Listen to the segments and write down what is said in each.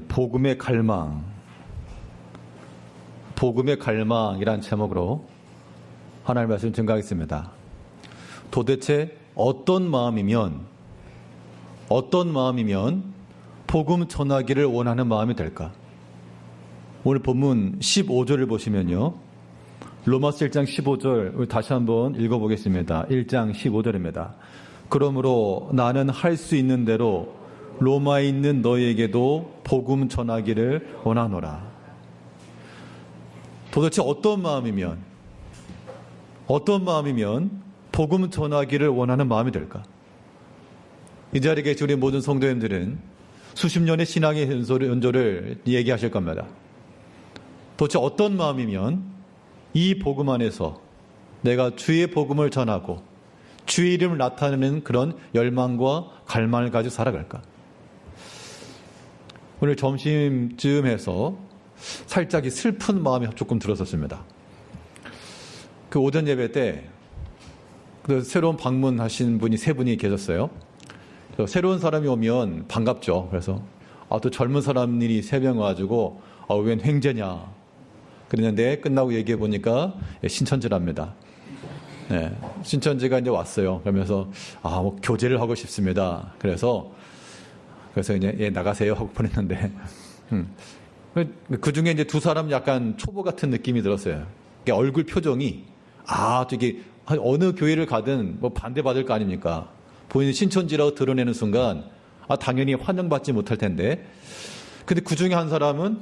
복음의 갈망, 복음의 갈망이란 제목으로 하나님의 말씀 증거하겠습니다. 도대체 어떤 마음이면 복음 전하기를 원하는 마음이 될까? 오늘 본문 15절을 보시면요, 로마서 1장 15절 다시 한번 읽어보겠습니다. 1장 15절입니다. 그러므로 나는 할 수 있는 대로 로마에 있는 너희에게도 복음 전하기를 원하노라. 도대체 어떤 마음이면 복음 전하기를 원하는 마음이 될까? 이 자리에 계신 우리 모든 성도님들은 수십 년의 신앙의 연조를 얘기하실 겁니다. 도대체 어떤 마음이면 이 복음 안에서 내가 주의 복음을 전하고 주의 이름을 나타내는 그런 열망과 갈망을 가지고 살아갈까? 오늘 점심쯤 해서 살짝 슬픈 마음이 조금 들었었습니다. 그 오전 예배 때 새로운 방문하신 분이 세 분이 계셨어요. 새로운 사람이 오면 반갑죠. 그래서 또 젊은 사람들이 세 명 와가지고 웬 횡재냐 그랬는데, 끝나고 얘기해 보니까 신천지랍니다. 네, 신천지가 이제 왔어요. 그러면서 뭐 교제를 하고 싶습니다. 그래서 이제 나가세요 하고 보냈는데 그 중에 이제 두 사람 약간 초보 같은 느낌이 들었어요. 얼굴 표정이 되게 어느 교회를 가든 뭐 반대받을 거 아닙니까? 본인이 신천지라고 드러내는 순간 당연히 환영받지 못할 텐데, 근데 그 중에 한 사람은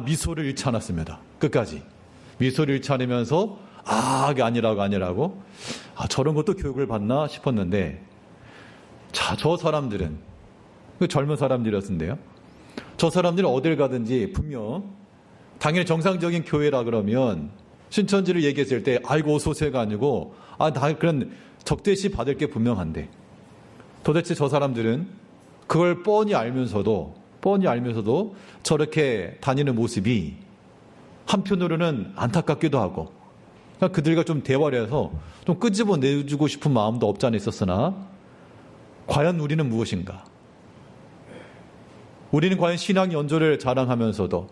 미소를 잃지 않았습니다. 끝까지 미소를 잃지 않으면서 그게 아니라고 저런 것도 교육을 받나 싶었는데, 저 사람들은 젊은 사람들이었는데요, 저 사람들은 어딜 가든지 분명 당연히 정상적인 교회라 그러면 신천지를 얘기했을 때 아이고 어서오세요가 아니고 다 그런 적대시 받을 게 분명한데, 도대체 저 사람들은 그걸 뻔히 알면서도 저렇게 다니는 모습이 한편으로는 안타깝기도 하고, 그들과 좀 대화를 해서 좀 끄집어 내주고 싶은 마음도 없지 않아 있었으나, 과연 우리는 무엇인가? 우리는 과연 신앙 연조를 자랑하면서도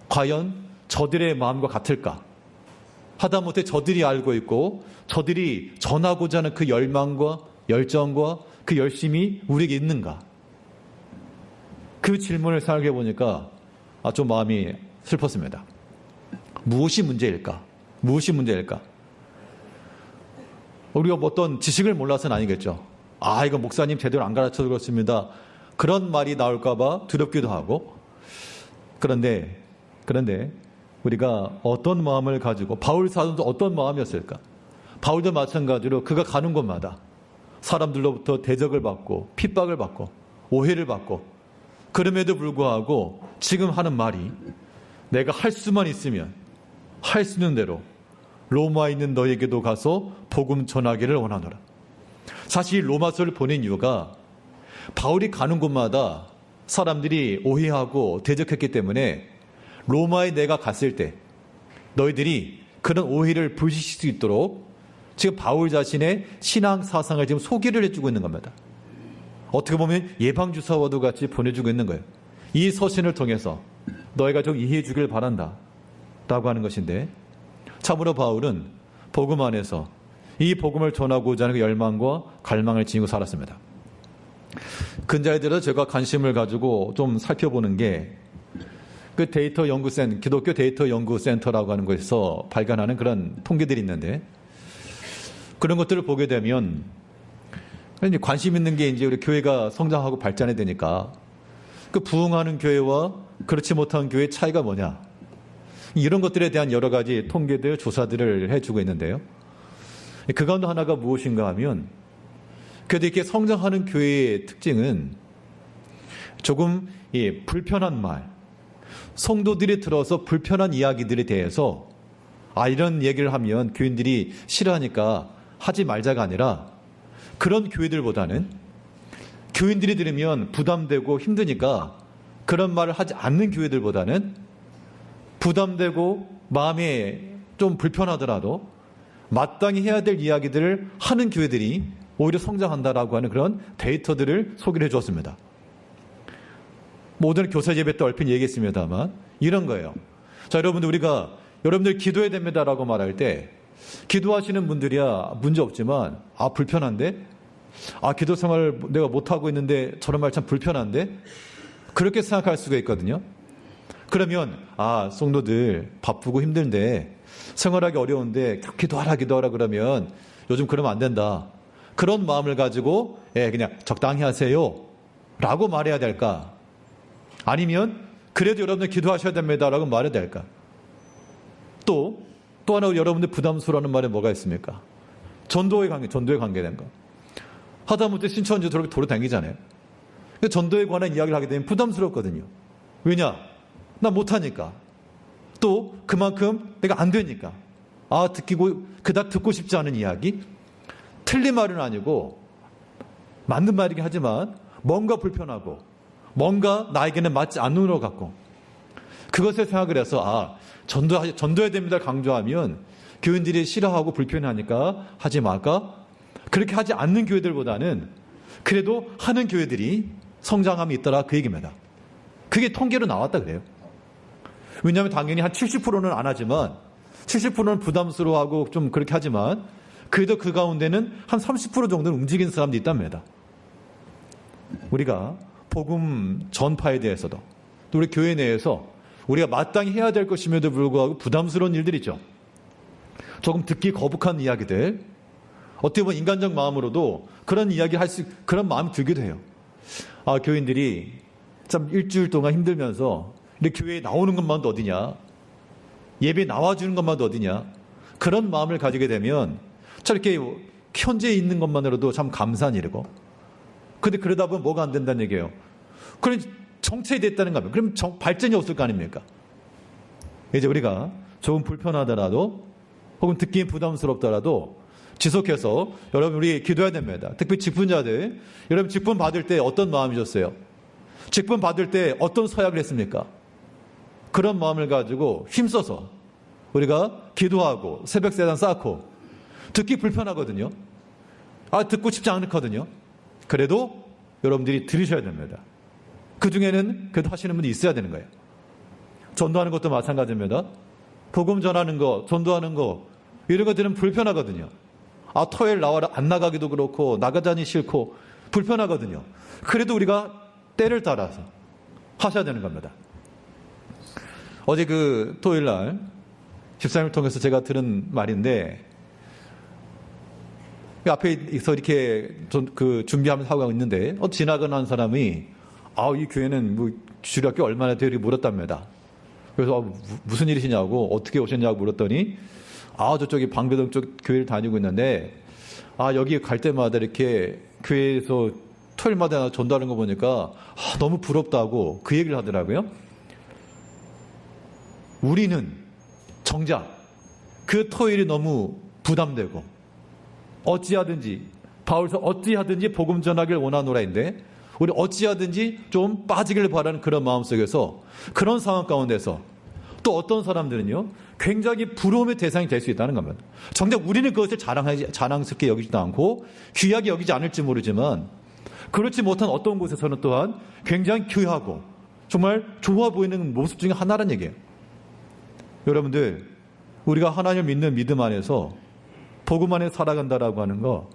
과연 저들의 마음과 같을까? 하다못해 저들이 알고 있고 저들이 전하고자 하는 그 열망과 열정과 그 열심이 우리에게 있는가? 그 질문을 생각해 보니까 좀 마음이 슬펐습니다. 무엇이 문제일까? 우리가 어떤 지식을 몰라서는 아니겠죠. 이거 목사님 제대로 안 가르쳐서 그렇습니다. 그런 말이 나올까봐 두렵기도 하고, 그런데 우리가 어떤 마음을 가지고, 바울 사도도 어떤 마음이었을까? 바울도 마찬가지로 그가 가는 곳마다 사람들로부터 대적을 받고 핍박을 받고 오해를 받고, 그럼에도 불구하고 지금 하는 말이, 내가 할 수만 있으면 할 수 있는 대로 로마에 있는 너에게도 가서 복음 전하기를 원하노라. 사실 로마서를 보낸 이유가 바울이 가는 곳마다 사람들이 오해하고 대적했기 때문에, 로마에 내가 갔을 때 너희들이 그런 오해를 불식시킬 수 있도록 지금 바울 자신의 신앙 사상을 지금 소개를 해주고 있는 겁니다. 어떻게 보면 예방주사와도 같이 보내주고 있는 거예요. 이 서신을 통해서 너희가 좀 이해해 주길 바란다 라고 하는 것인데, 참으로 바울은 복음 안에서 이 복음을 전하고자 하는 그 열망과 갈망을 지니고 살았습니다. 근자에 들어 제가 관심을 가지고 좀 살펴보는 게, 그 기독교 데이터 연구센터라고 하는 곳에서 발간하는 그런 통계들이 있는데, 그런 것들을 보게 되면 관심 있는 게 이제 우리 교회가 성장하고 발전해야 되니까, 그 부흥하는 교회와 그렇지 못한 교회의 차이가 뭐냐, 이런 것들에 대한 여러 가지 통계들, 조사들을 해주고 있는데요. 그 가운데 하나가 무엇인가 하면, 그래도 이렇게 성장하는 교회의 특징은 조금 불편한 말, 성도들이 들어서 불편한 이야기들에 대해서 이런 얘기를 하면 교인들이 싫어하니까 하지 말자가 아니라, 그런 교회들보다는 교인들이 들으면 부담되고 힘드니까 그런 말을 하지 않는 교회들보다는, 부담되고 마음에 좀 불편하더라도 마땅히 해야 될 이야기들을 하는 교회들이 오히려 성장한다라고 하는 그런 데이터들을 소개해 주었습니다. 모든 교사 예배 때 얼핏 얘기했습니다만 이런 거예요. 자, 여러분들 기도해야 됩니다라고 말할 때 기도하시는 분들이야 문제 없지만 불편한데? 기도 생활 내가 못하고 있는데 저런 말 참 불편한데? 그렇게 생각할 수가 있거든요. 그러면 성도들 바쁘고 힘든데 생활하기 어려운데 기도하라 그러면 요즘 그러면 안 된다. 그런 마음을 가지고 그냥 적당히 하세요 라고 말해야 될까? 아니면 그래도 여러분들 기도하셔야 됩니다 라고 말해야 될까? 또 하나 여러분들 부담스러워하는 말에 뭐가 있습니까? 전도에 관계된 거. 하다못해 신천지 저렇게 돌아다니잖아요. 전도에 관한 이야기를 하게 되면 부담스럽거든요. 왜냐? 나 못하니까. 또 그만큼 내가 안 되니까. 그닥 듣고 싶지 않은 이야기? 틀린 말은 아니고 맞는 말이긴 하지만 뭔가 불편하고 뭔가 나에게는 맞지 않는 것 같고 그것에 생각을 해서 전도해야 됩니다 강조하면 교인들이 싫어하고 불편하니까 하지 말까? 그렇게 하지 않는 교회들보다는 그래도 하는 교회들이 성장함이 있더라 그 얘기입니다. 그게 통계로 나왔다 그래요. 왜냐하면 당연히 한 70%는 안 하지만 70%는 부담스러워하고 좀 그렇게 하지만 그래도 그 가운데는 한 30% 정도는 움직이는 사람도 있답니다. 우리가 복음 전파에 대해서도 또 우리 교회 내에서 우리가 마땅히 해야 될 것임에도 불구하고 부담스러운 일들이 있죠. 조금 듣기 거북한 이야기들, 어떻게 보면 인간적 마음으로도 그런 이야기 그런 마음이 들기도 해요. 교인들이 참 일주일 동안 힘들면서 이렇게 교회에 나오는 것만도 어디냐, 예배에 나와주는 것만도 어디냐, 그런 마음을 가지게 되면 저렇게 현재에 있는 것만으로도 참 감사한 일이고, 근데 그러다 보면 뭐가 안 된다는 얘기예요. 그럼 정체이 됐다는 겁니다. 그럼 발전이 없을 거 아닙니까? 이제 우리가 조금 불편하더라도 혹은 듣기 부담스럽더라도 지속해서 여러분 우리 기도해야 됩니다. 특히 직분자들, 여러분 직분 받을 때 어떤 마음이셨어요? 직분 받을 때 어떤 서약을 했습니까? 그런 마음을 가지고 힘써서 우리가 기도하고 새벽세단 쌓고 듣기 불편하거든요. 듣고 싶지 않거든요. 그래도 여러분들이 들으셔야 됩니다. 그 중에는 그래도 하시는 분이 있어야 되는 거예요. 전도하는 것도 마찬가지입니다. 복음 전하는 거, 전도하는 거 이런 것들은 불편하거든요. 토요일 나와라 안 나가기도 그렇고 나가자니 싫고 불편하거든요. 그래도 우리가 때를 따라서 하셔야 되는 겁니다. 어제 그 토요일 날 집사님을 통해서 제가 들은 말인데 앞에서 이렇게 준비하면서 하고 있는데 지나가는 한 사람이 이 교회는 주일학교 얼마나 돼요? 이렇게 물었답니다. 그래서 무슨 일이시냐고 어떻게 오셨냐고 물었더니 저쪽이 방배동 쪽 교회를 다니고 있는데 여기 갈 때마다 이렇게 교회에서 토요일마다 전도하는 거 보니까 너무 부럽다고 그 얘기를 하더라고요. 우리는 정작 그 토요일이 너무 부담되고 바울서 어찌하든지 복음 전하기를 원하노라인데 우리 어찌하든지 좀 빠지기를 바라는 그런 마음속에서 그런 상황 가운데서 또 어떤 사람들은요 굉장히 부러움의 대상이 될 수 있다는 겁니다. 정작 우리는 그것을 자랑스럽게 여기지도 않고 귀하게 여기지 않을지 모르지만 그렇지 못한 어떤 곳에서는 또한 굉장히 귀하고 정말 좋아 보이는 모습 중에 하나란 얘기예요. 여러분들 우리가 하나님을 믿는 믿음 안에서 복음 안에 살아간다라고 하는 거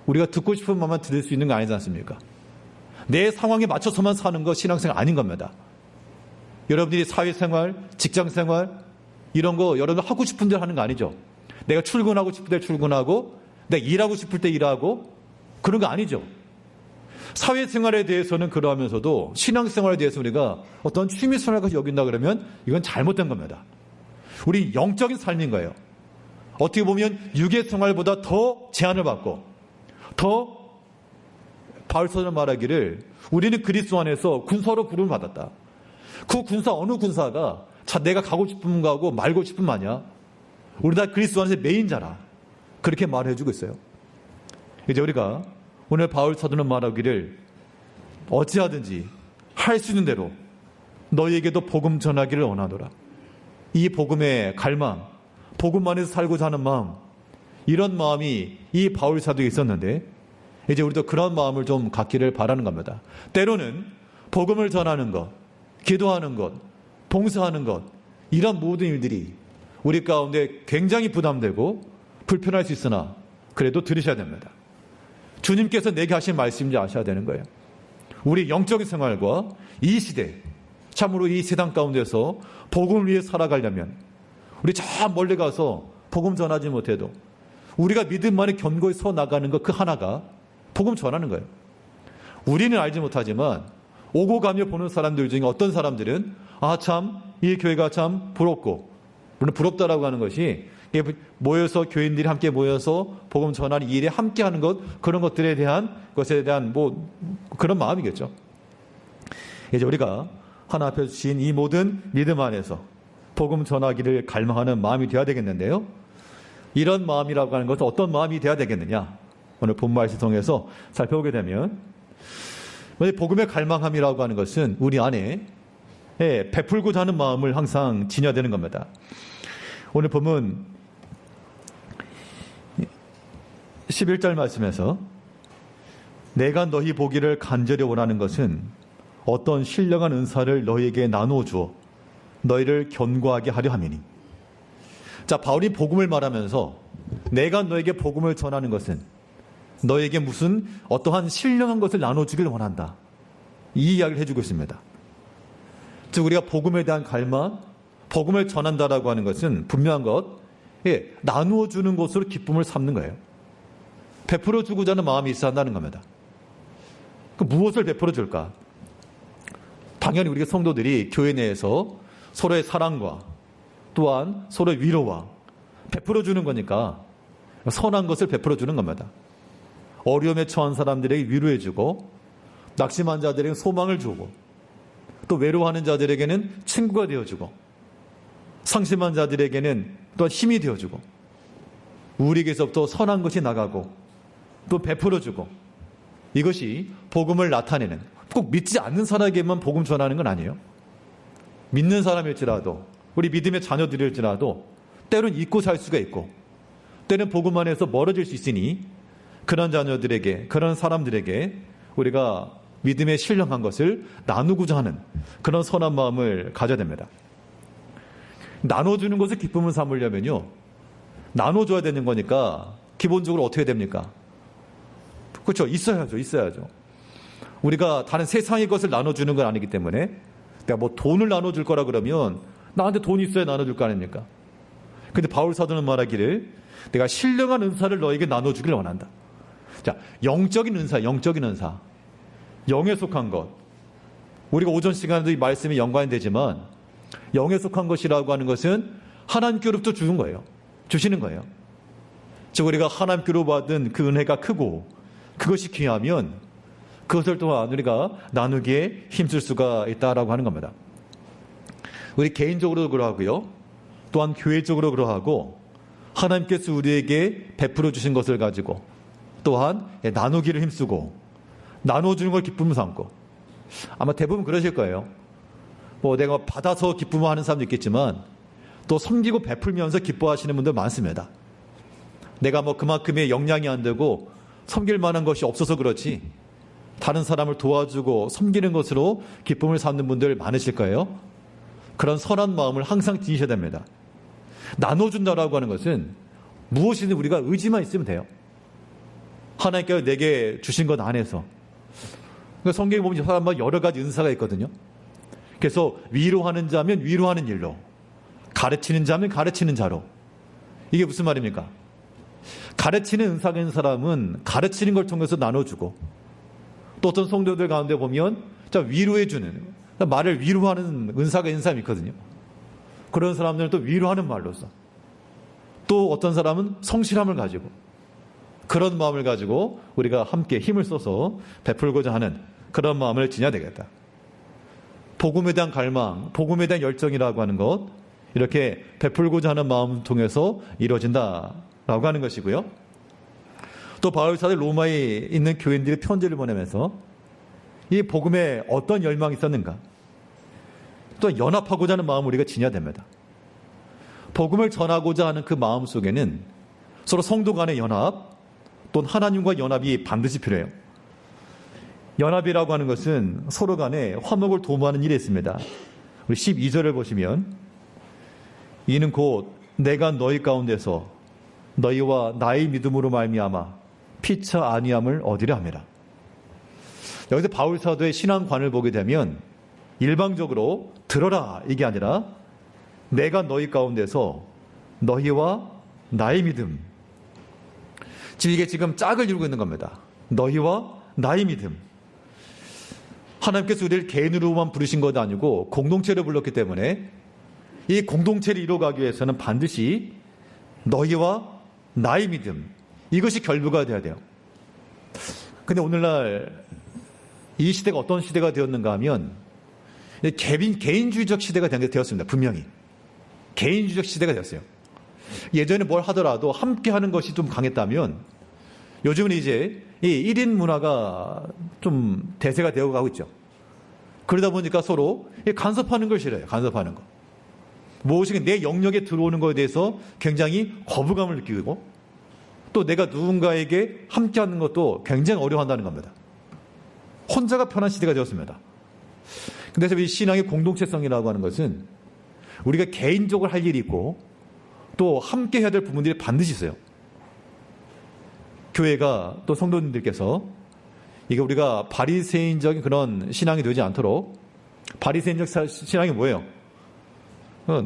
우리가 듣고 싶은 말만 들을 수 있는 거 아니지 않습니까? 내 상황에 맞춰서만 사는 거 신앙생활 아닌 겁니다. 여러분들이 사회생활, 직장생활 이런 거 여러분 하고 싶은 대로 하는 거 아니죠. 내가 출근하고 싶을 때 출근하고 내가 일하고 싶을 때 일하고 그런 거 아니죠. 사회생활에 대해서는 그러하면서도 신앙생활에 대해서 우리가 어떤 취미생활까지 여긴다 그러면 이건 잘못된 겁니다. 우리 영적인 삶인 거예요. 어떻게 보면 유괴생활보다 더 제한을 받고 더 바울서는 말하기를 우리는 그리스도 안에서 군사로 부름을 받았다. 그 군사 어느 군사가 내가 가고 싶으면 가고 말고 싶으면 마냐. 우리 다 그리스도 안에서 메인자라. 그렇게 말해주고 있어요. 이제 우리가 오늘 바울 사도는 말하기를 어찌하든지 할 수 있는 대로 너희에게도 복음 전하기를 원하노라. 이 복음의 갈망, 복음 안에서 살고자 하는 마음, 이런 마음이 이 바울 사도에 있었는데 이제 우리도 그런 마음을 좀 갖기를 바라는 겁니다. 때로는 복음을 전하는 것, 기도하는 것, 봉사하는 것, 이런 모든 일들이 우리 가운데 굉장히 부담되고 불편할 수 있으나 그래도 들으셔야 됩니다. 주님께서 내게 하신 말씀인지 아셔야 되는 거예요. 우리 영적인 생활과 이 시대, 참으로 이 세상 가운데서 복음을 위해 살아가려면 우리 저 멀리 가서 복음 전하지 못해도 우리가 믿음만에 견고히 서 나가는 것 그 하나가 복음 전하는 거예요. 우리는 알지 못하지만 오고 가며 보는 사람들 중에 어떤 사람들은 참 이 교회가 참 부럽고, 물론 부럽다라고 하는 것이 모여서 교인들이 함께 모여서 복음 전하는 이 일에 함께하는 것, 그런 것들에 대한 것에 대한 그런 마음이겠죠. 이제 우리가 하나 앞에 주신 이 모든 믿음 안에서 복음 전하기를 갈망하는 마음이 되어야 되겠는데요. 이런 마음이라고 하는 것은 어떤 마음이 되어야 되겠느냐? 오늘 본 말씀 통해서 살펴보게 되면 복음의 갈망함이라고 하는 것은 우리 안에 베풀고자 하는 마음을 항상 지녀야 되는 겁니다. 오늘 보면 11절 말씀에서 내가 너희 보기를 간절히 원하는 것은 어떤 신령한 은사를 너희에게 나누어 주어 너희를 견고하게 하려 함이니. 자, 바울이 복음을 말하면서 내가 너에게 복음을 전하는 것은 너에게 무슨 어떠한 신령한 것을 나눠주길 원한다. 이 이야기를 해주고 있습니다. 즉 우리가 복음에 대한 갈망, 복음을 전한다라고 하는 것은 분명한 것, 나누어 주는 것으로 기쁨을 삼는 거예요. 베풀어 주고자 하는 마음이 있어야 한다는 겁니다. 무엇을 베풀어 줄까? 당연히 우리가 성도들이 교회 내에서 서로의 사랑과 또한 서로의 위로와 베풀어 주는 거니까 선한 것을 베풀어 주는 겁니다. 어려움에 처한 사람들에게 위로해 주고, 낙심한 자들에게 소망을 주고, 또 외로워하는 자들에게는 친구가 되어주고, 상심한 자들에게는 또한 힘이 되어주고, 우리에게서부터 선한 것이 나가고 또 베풀어주고, 이것이 복음을 나타내는, 꼭 믿지 않는 사람에게만 복음 전하는 건 아니에요. 믿는 사람일지라도, 우리 믿음의 자녀들일지라도 때로는 잊고 살 수가 있고 때는 복음 안에서 멀어질 수 있으니 그런 자녀들에게, 그런 사람들에게 우리가 믿음의 신령한 것을 나누고자 하는 그런 선한 마음을 가져야 됩니다. 나눠주는 것을 기쁨을 삼으려면요, 나눠줘야 되는 거니까 기본적으로 어떻게 됩니까? 그렇죠. 있어야죠. 우리가 다른 세상의 것을 나눠주는 건 아니기 때문에 내가 돈을 나눠줄 거라 그러면 나한테 돈이 있어야 나눠줄 거 아닙니까? 근데 바울 사도는 말하기를 내가 신령한 은사를 너에게 나눠주길 원한다. 자, 영적인 은사. 영에 속한 것. 우리가 오전 시간에도 이 말씀이 연관이 되지만 영에 속한 것이라고 하는 것은 하나님께로부터 주는 거예요. 주시는 거예요. 즉 우리가 하나님께로 받은 그 은혜가 크고 그것이 귀하면 그것을 또한 우리가 나누기에 힘쓸 수가 있다라고 하는 겁니다. 우리 개인적으로도 그러하고요. 또한 교회적으로 그러하고 하나님께서 우리에게 베풀어 주신 것을 가지고 또한 나누기를 힘쓰고 나눠주는 걸 기쁨을 삼고, 아마 대부분 그러실 거예요. 내가 받아서 기쁨하는 사람도 있겠지만 또 섬기고 베풀면서 기뻐하시는 분들 많습니다. 내가 그만큼의 역량이 안 되고 섬길 만한 것이 없어서 그렇지 다른 사람을 도와주고 섬기는 것으로 기쁨을 삼는 분들 많으실 거예요. 그런 선한 마음을 항상 지니셔야 됩니다. 나눠준다라고 하는 것은 무엇이든 우리가 의지만 있으면 돼요. 하나님께서 내게 주신 것 안에서. 그러니까 성경에 보면 사람마다 여러 가지 은사가 있거든요. 그래서 위로하는 자면 위로하는 일로, 가르치는 자면 가르치는 자로. 이게 무슨 말입니까? 가르치는 은사가 있는 사람은 가르치는 걸 통해서 나눠주고, 또 어떤 성도들 가운데 보면 위로해주는, 말을 위로하는 은사가 있는 사람이 있거든요. 그런 사람들은 또 위로하는 말로서, 또 어떤 사람은 성실함을 가지고, 그런 마음을 가지고 우리가 함께 힘을 써서 베풀고자 하는 그런 마음을 지녀야 되겠다. 복음에 대한 갈망, 복음에 대한 열정이라고 하는 것, 이렇게 베풀고자 하는 마음을 통해서 이루어진다라고 하는 것이고요. 또 바울 사도 로마에 있는 교인들이 편지를 보내면서 이 복음에 어떤 열망이 있었는가, 또 연합하고자 하는 마음을 우리가 지녀야 됩니다. 복음을 전하고자 하는 그 마음 속에는 서로 성도 간의 연합, 또는 하나님과 연합이 반드시 필요해요. 연합이라고 하는 것은 서로 간에 화목을 도모하는 일이 있습니다. 우리 12절을 보시면 이는 곧 내가 너희 가운데서 너희와 나의 믿음으로 말미암아 피차 아니함을 얻으려 함이라. 여기서 바울 사도의 신앙관을 보게 되면 일방적으로 들어라 이게 아니라 내가 너희 가운데서 너희와 나의 믿음, 이게 지금 짝을 이루고 있는 겁니다. 너희와 나의 믿음. 하나님께서 우리를 개인으로만 부르신 것도 아니고 공동체로 불렀기 때문에 이 공동체를 이루어가기 위해서는 반드시 너희와 나의 믿음, 이것이 결부가 돼야 돼요. 근데 오늘날 이 시대가 어떤 시대가 되었는가 하면 개인주의적 시대가 되었습니다. 분명히 개인주의적 시대가 되었어요. 예전에 뭘 하더라도 함께 하는 것이 좀 강했다면 요즘은 이제 이 1인 문화가 좀 대세가 되어 가고 있죠. 그러다 보니까 서로 간섭하는 걸 싫어해요. 간섭하는 거. 무엇이 내 영역에 들어오는 것에 대해서 굉장히 거부감을 느끼고 또 내가 누군가에게 함께 하는 것도 굉장히 어려워한다는 겁니다. 혼자가 편한 시대가 되었습니다. 그래서 이 신앙의 공동체성이라고 하는 것은 우리가 개인적으로 할 일이 있고 또 함께 해야 될 부분들이 반드시 있어요. 교회가 또 성도님들께서 이게 우리가 바리새인적인 그런 신앙이 되지 않도록 바리새인적 신앙이 뭐예요?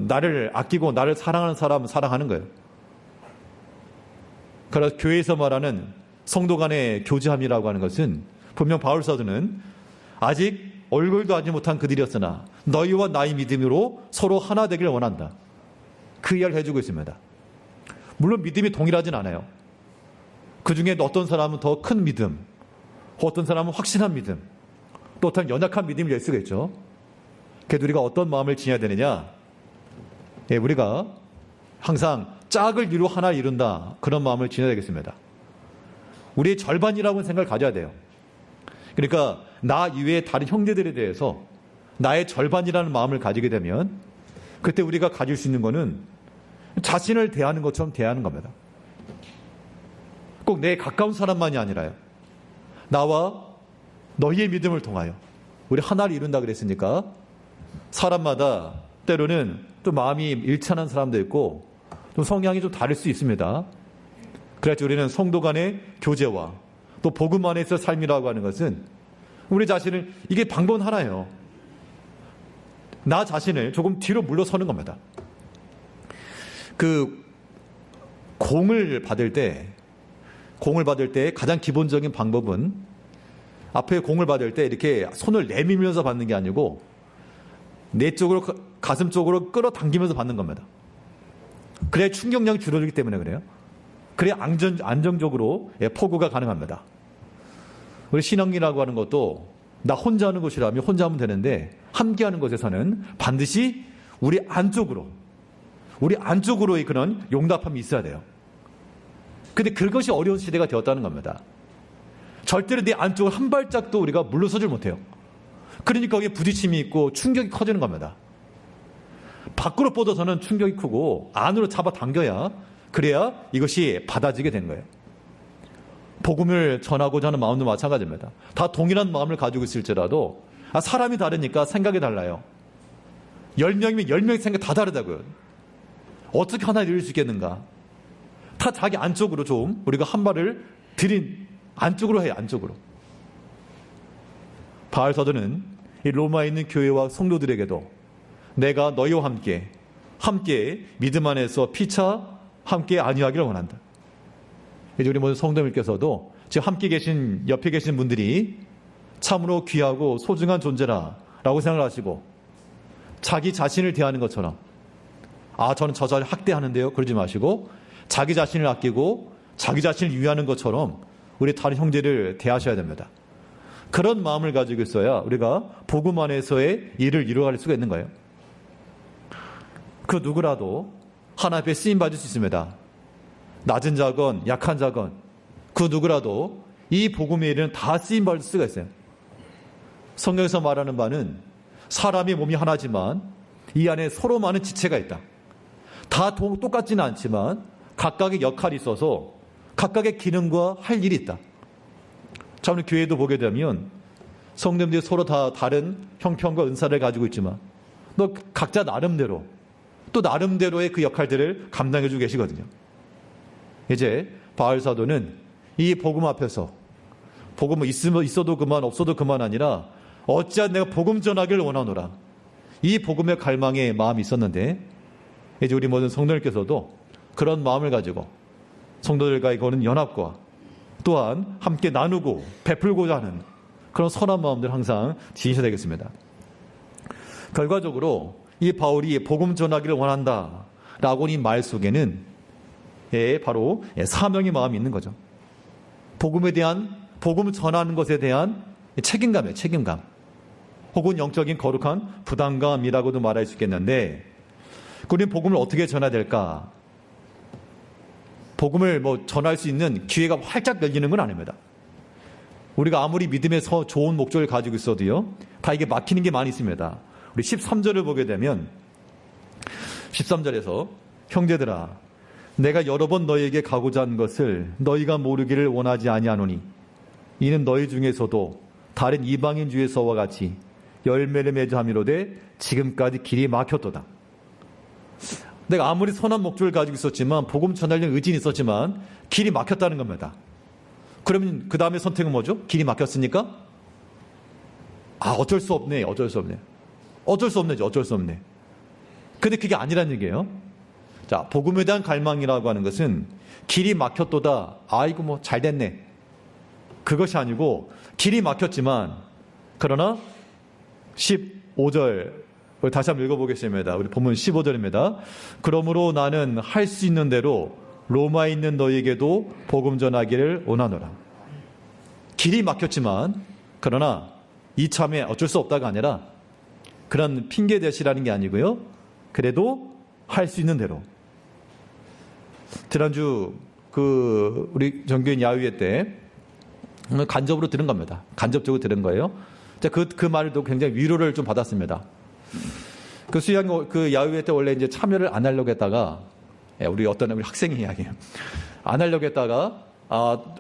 나를 아끼고 나를 사랑하는 사람은 사랑하는 거예요. 그래서 교회에서 말하는 성도 간의 교제함이라고 하는 것은 분명 바울 사도는 아직 얼굴도 하지 못한 그들이었으나 너희와 나의 믿음으로 서로 하나 되기를 원한다. 그 이야기를 해주고 있습니다. 물론 믿음이 동일하진 않아요. 그 중에 어떤 사람은 더 큰 믿음, 어떤 사람은 확신한 믿음, 또 어떤 연약한 믿음이 될 수가 있죠. 그래도 우리가 어떤 마음을 지녀야 되느냐? 우리가 항상 짝을 이루 하나 이룬다. 그런 마음을 지녀야 되겠습니다. 우리의 절반이라고 생각을 가져야 돼요. 그러니까 나 이외의 다른 형제들에 대해서 나의 절반이라는 마음을 가지게 되면 그때 우리가 가질 수 있는 거는 자신을 대하는 것처럼 대하는 겁니다. 꼭 내 가까운 사람만이 아니라요. 나와 너희의 믿음을 통하여 우리 하나를 이룬다 그랬으니까 사람마다 때로는 또 마음이 일치하는 사람도 있고 또 성향이 좀 다를 수 있습니다. 그래서 우리는 성도 간의 교제와 또 복음 안에서 삶이라고 하는 것은 우리 자신을 이게 방법은 하나예요. 나 자신을 조금 뒤로 물러서는 겁니다. 그 공을 받을 때 가장 기본적인 방법은 앞에 공을 받을 때 이렇게 손을 내밀면서 받는 게 아니고 내 쪽으로 가슴 쪽으로 끌어당기면서 받는 겁니다. 그래야 충격량이 줄어들기 때문에 그래요. 그래야 안정적으로 포구가 가능합니다. 우리 신앙이라고 하는 것도 나 혼자 하는 것이라면 혼자 하면 되는데 함께 하는 것에서는 반드시 우리 안쪽으로의 그런 용납함이 있어야 돼요. 근데 그것이 어려운 시대가 되었다는 겁니다. 절대로 내 안쪽을 한 발짝도 우리가 물러서질 못해요. 그러니까 거기에 부딪힘이 있고 충격이 커지는 겁니다. 밖으로 뻗어서는 충격이 크고 안으로 잡아당겨야 그래야 이것이 받아지게 되는 거예요. 복음을 전하고자 하는 마음도 마찬가지입니다. 다 동일한 마음을 가지고 있을지라도 사람이 다르니까 생각이 달라요. 10명이면 10명의 생각 다 다르다고요. 어떻게 하나 이룰 수 있겠는가? 다 자기 안쪽으로 좀 우리가 한 발을 들인 안쪽으로 해요. 안쪽으로. 바울 사도는 이 로마에 있는 교회와 성도들에게도 내가 너희와 함께 믿음 안에서 피차 함께 안위하기를 원한다. 이제 우리 모든 성도님께서도 지금 함께 계신 옆에 계신 분들이 참으로 귀하고 소중한 존재라라고 생각을 하시고 자기 자신을 대하는 것처럼 저는 저 자를 학대하는데요. 그러지 마시고 자기 자신을 아끼고 자기 자신을 위하는 것처럼 우리 다른 형제를 대하셔야 됩니다. 그런 마음을 가지고 있어야 우리가 복음 안에서의 일을 이루어갈 수가 있는 거예요. 그 누구라도 하나님 앞에 쓰임받을 수 있습니다. 낮은 자건 약한 자건 그 누구라도 이 복음의 일은 다 쓰임받을 수가 있어요. 성경에서 말하는 바는 사람의 몸이 하나지만 이 안에 서로 많은 지체가 있다. 다 똑같지는 않지만 각각의 역할이 있어서 각각의 기능과 할 일이 있다. 자, 오늘 교회도 보게 되면 성도님들이 서로 다 다른 형편과 은사를 가지고 있지만 또 각자 나름대로 또 나름대로의 그 역할들을 감당해주고 계시거든요. 이제 바울 사도는 이 복음 앞에서 복음은 있어도 그만 없어도 그만 아니라 어찌한 내가 복음 전하기를 원하노라. 이 복음의 갈망의 마음이 있었는데 이제 우리 모든 성도들께서도 그런 마음을 가지고 성도들과의 그런 연합과 또한 함께 나누고 베풀고자 하는 그런 선한 마음들 항상 지니셔야 되겠습니다. 결과적으로 이 바울이 복음 전하기를 원한다라고 이 말 속에는 바로 사명의 마음이 있는 거죠. 복음에 대한 복음 전하는 것에 대한 책임감이에요. 책임감. 혹은 영적인 거룩한 부담감이라고도 말할 수 있겠는데 우리는 복음을 어떻게 전해야 될까? 복음을 전할 수 있는 기회가 활짝 열리는 건 아닙니다. 우리가 아무리 믿음에서 좋은 목적을 가지고 있어도요, 다 이게 막히는 게 많이 있습니다. 우리 13절을 보게 되면 13절에서 형제들아 내가 여러 번 너희에게 가고자 한 것을 너희가 모르기를 원하지 아니하노니 이는 너희 중에서도 다른 이방인 중에서와 같이 열매를 맺어 함이로되 지금까지 길이 막혔도다. 내가 아무리 선한 목적을 가지고 있었지만 복음 전하려는 의지는 있었지만 길이 막혔다는 겁니다. 그러면 그 다음에 선택은 뭐죠? 길이 막혔으니까 어쩔 수 없네. 어쩔 수 없네. 어쩔 수 없네죠. 어쩔 수 없네. 근데 그게 아니란 얘기예요. 자, 복음에 대한 갈망이라고 하는 것은 길이 막혔도다. 아이고 잘 됐네. 그것이 아니고 길이 막혔지만 그러나 15절 다시 한번 읽어보겠습니다. 우리 본문 15절입니다. 그러므로 나는 할 수 있는 대로 로마에 있는 너희에게도 복음 전하기를 원하노라. 길이 막혔지만 그러나 이참에 어쩔 수 없다가 아니라 그런 핑계 대시라는 게 아니고요. 그래도 할 수 있는 대로. 지난주 우리 정교인 야유회 때 간접으로 들은 겁니다. 간접적으로 들은 거예요. 그 말도 굉장히 위로를 좀 받았습니다. 그 수양 그 야유회 때 원래 이제 참여를 안 하려고 했다가 우리 학생이 이야기예요. 안 하려고 했다가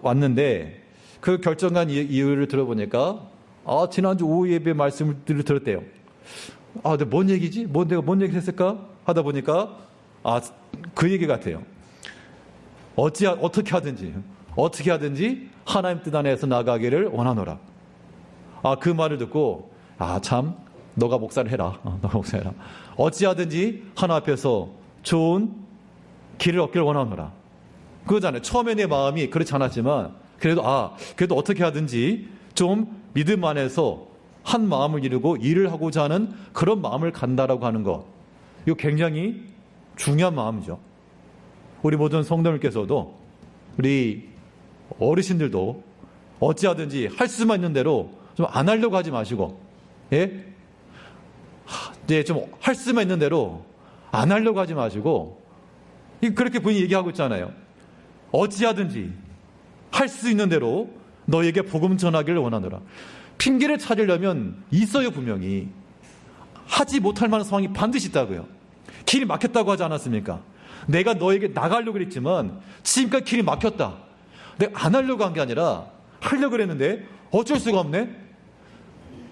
왔는데 그 결정한 이유를 들어보니까 지난주 오후 예배 말씀을 들었대요. 근데 뭔 얘기지? 내가 뭔 얘기를 했을까? 하다 보니까 그 얘기 같아요. 어떻게 하든지 하나님 뜻 안에서 나가기를 원하노라. 그 말을 듣고 참 너가 목사를 해라. 너가 목사를 해라. 어찌하든지 하나 앞에서 좋은 길을 얻기를 원하노라. 그거잖아요. 처음에 내 마음이 그렇지 않았지만 그래도 어떻게 하든지 좀 믿음 안에서 한 마음을 이루고 일을 하고자 하는 그런 마음을 간다라고 하는 것. 이거 굉장히 중요한 마음이죠. 우리 모든 성도님께서도 우리 어르신들도 어찌하든지 할 수만 있는 대로 좀 안 하려고 하지 마시고 좀 할 수만 있는 대로 안 하려고 하지 마시고 그렇게 본인이 얘기하고 있잖아요. 어찌하든지 할 수 있는 대로 너에게 복음 전하기를 원하노라. 핑계를 찾으려면 있어요. 분명히 하지 못할 만한 상황이 반드시 있다고요. 길이 막혔다고 하지 않았습니까? 내가 너에게 나가려고 그랬지만 지금까지 길이 막혔다. 내가 안 하려고 한 게 아니라 하려고 그랬는데 어쩔 수가 없네.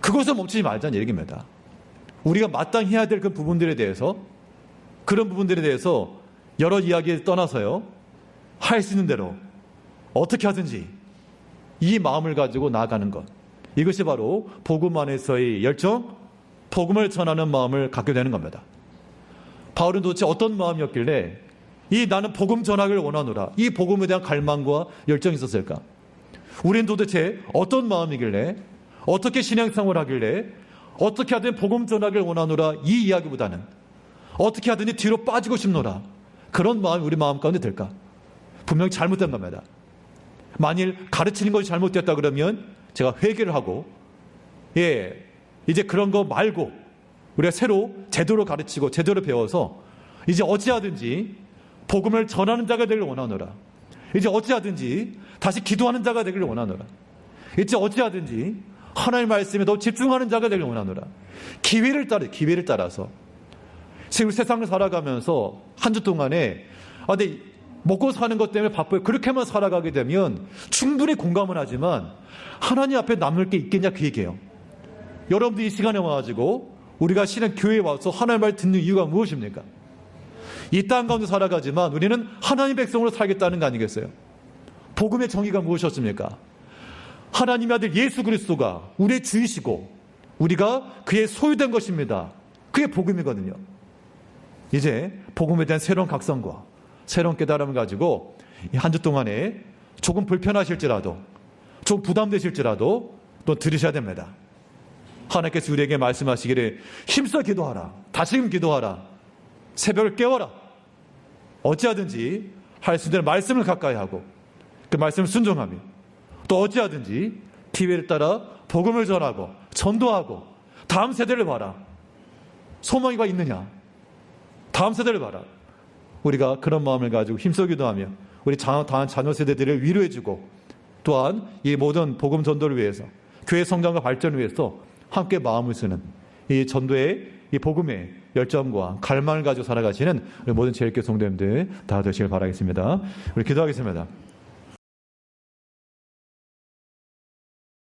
그것을 멈추지 말자는 얘기입니다. 우리가 마땅히 해야 될 그 부분들에 대해서 그런 부분들에 대해서 여러 이야기를 떠나서요. 할 수 있는 대로 어떻게 하든지 이 마음을 가지고 나아가는 것. 이것이 바로 복음 안에서의 열정, 복음을 전하는 마음을 갖게 되는 겁니다. 바울은 도대체 어떤 마음이었길래 나는 복음 전하기를 원하노라. 이 복음에 대한 갈망과 열정이 있었을까? 우리는 도대체 어떤 마음이길래 어떻게 신앙생활을 하길래 어떻게 하든 복음 전하기를 원하노라 이 이야기보다는 어떻게 하든지 뒤로 빠지고 싶노라 그런 마음이 우리 마음 가운데 들까? 분명히 잘못된 겁니다. 만일 가르치는 것이 잘못됐다 그러면 제가 회개를 하고 이제 그런 거 말고 우리가 새로 제대로 가르치고 제대로 배워서 이제 어찌하든지 복음을 전하는 자가 되기를 원하노라. 이제 어찌하든지 다시 기도하는 자가 되기를 원하노라. 이제 어찌하든지 하나님의 말씀에 더 집중하는 자가 되기를 원하노라. 기회를 따라서 지금 세상을 살아가면서 한 주 동안에 근데 먹고 사는 것 때문에 바빠요. 그렇게만 살아가게 되면 충분히 공감은 하지만 하나님 앞에 남을 게 있겠냐 그 얘기예요. 여러분들 이 시간에 와가지고 우리가 실은 교회에 와서 하나님의 말 듣는 이유가 무엇입니까? 이 땅 가운데 살아가지만 우리는 하나님의 백성으로 살겠다는 거 아니겠어요? 복음의 정의가 무엇이었습니까? 하나님의 아들 예수 그리스도가 우리의 주이시고 우리가 그의 소유된 것입니다. 그게 복음이거든요. 이제 복음에 대한 새로운 각성과 새로운 깨달음을 가지고 한 주 동안에 조금 불편하실지라도 좀 부담되실지라도 또 들으셔야 됩니다. 하나님께서 우리에게 말씀하시기를 힘써 기도하라. 다시금 기도하라. 새벽을 깨워라. 어찌하든지 할 수 있는 말씀을 가까이 하고 그 말씀을 순종하며 또 어찌하든지 기회를 따라 복음을 전하고 전도하고 다음 세대를 봐라. 소망이가 있느냐? 다음 세대를 봐라. 우리가 그런 마음을 가지고 힘써 기도하며 우리 다음 자녀 세대들을 위로해주고 또한 이 모든 복음 전도를 위해서 교회 성장과 발전을 위해서 함께 마음을 쓰는 이 전도의 이 복음의 열정과 갈망을 가지고 살아가시는 우리 모든 제일교회 성도님들 다 되시길 바라겠습니다. 우리 기도하겠습니다.